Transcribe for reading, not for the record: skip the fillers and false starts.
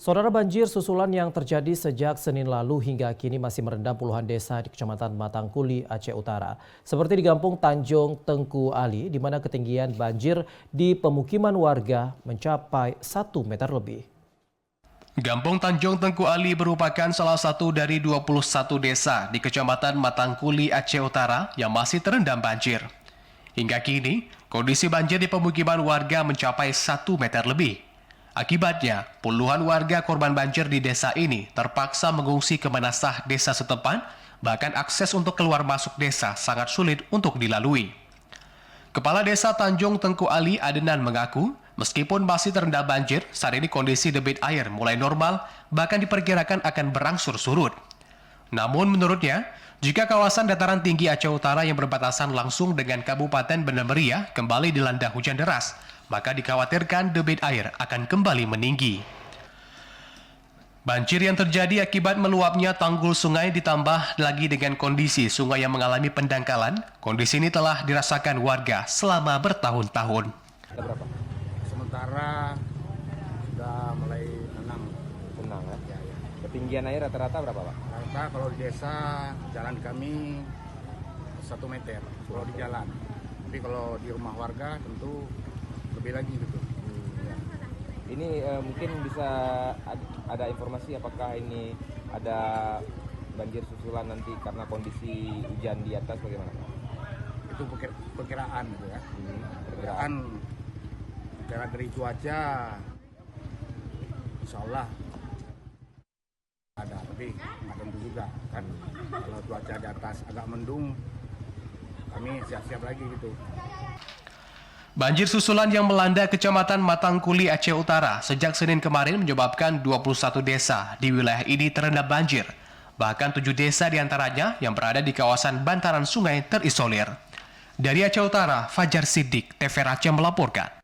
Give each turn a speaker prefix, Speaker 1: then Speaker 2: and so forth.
Speaker 1: Saudara, banjir susulan yang terjadi sejak Senin lalu hingga kini masih merendam puluhan desa di Kecamatan Matangkuli, Aceh Utara. Seperti di Kampung Tanjung Tengku Ali, di mana ketinggian banjir di pemukiman warga mencapai 1 meter lebih.
Speaker 2: Kampung Tanjung Tengku Ali merupakan salah satu dari 21 desa di Kecamatan Matangkuli, Aceh Utara yang masih terendam banjir. Hingga kini, kondisi banjir di pemukiman warga mencapai 1 meter lebih. Akibatnya, puluhan warga korban banjir di desa ini terpaksa mengungsi ke manasah desa setempat, bahkan akses untuk keluar masuk desa sangat sulit untuk dilalui. Kepala Desa Tanjung Tengku Ali Adenan mengaku, meskipun masih terendam banjir, saat ini kondisi debit air mulai normal, bahkan diperkirakan akan berangsur surut. Namun menurutnya, jika kawasan dataran tinggi Aceh Utara yang berbatasan langsung dengan Kabupaten Banda Meriah kembali dilanda hujan deras, maka dikhawatirkan debit air akan kembali meninggi. Banjir yang terjadi akibat meluapnya tanggul sungai ditambah lagi dengan kondisi sungai yang mengalami pendangkalan, kondisi ini telah dirasakan warga selama bertahun-tahun.
Speaker 3: Berapa?
Speaker 4: Sementara sudah mulai tenang.
Speaker 3: Tenang ya?
Speaker 4: Ya.
Speaker 3: Ketinggian air rata-rata berapa, Pak?
Speaker 4: Rata kalau di desa jalan kami 1 meter kalau di jalan. Tapi kalau di rumah warga tentu lebih lagi gitu. Ya.
Speaker 3: Ini mungkin bisa ada informasi apakah ini ada banjir susulan nanti karena kondisi hujan di atas bagaimana, Pak?
Speaker 4: Itu perkiraan gitu ya.
Speaker 3: Perkiraan.
Speaker 4: Karena dari cuaca insya Allah ada, tapi nggak tentu juga kan. Kalau cuaca di atas agak mendung, kami siap-siap lagi gitu.
Speaker 2: Banjir susulan yang melanda Kecamatan Matangkuli, Aceh Utara sejak Senin kemarin menyebabkan 21 desa di wilayah ini terendam banjir. Bahkan 7 desa diantaranya yang berada di kawasan bantaran sungai terisolir. Dari Aceh Utara, Fajar Siddiq, TVRI Aceh melaporkan.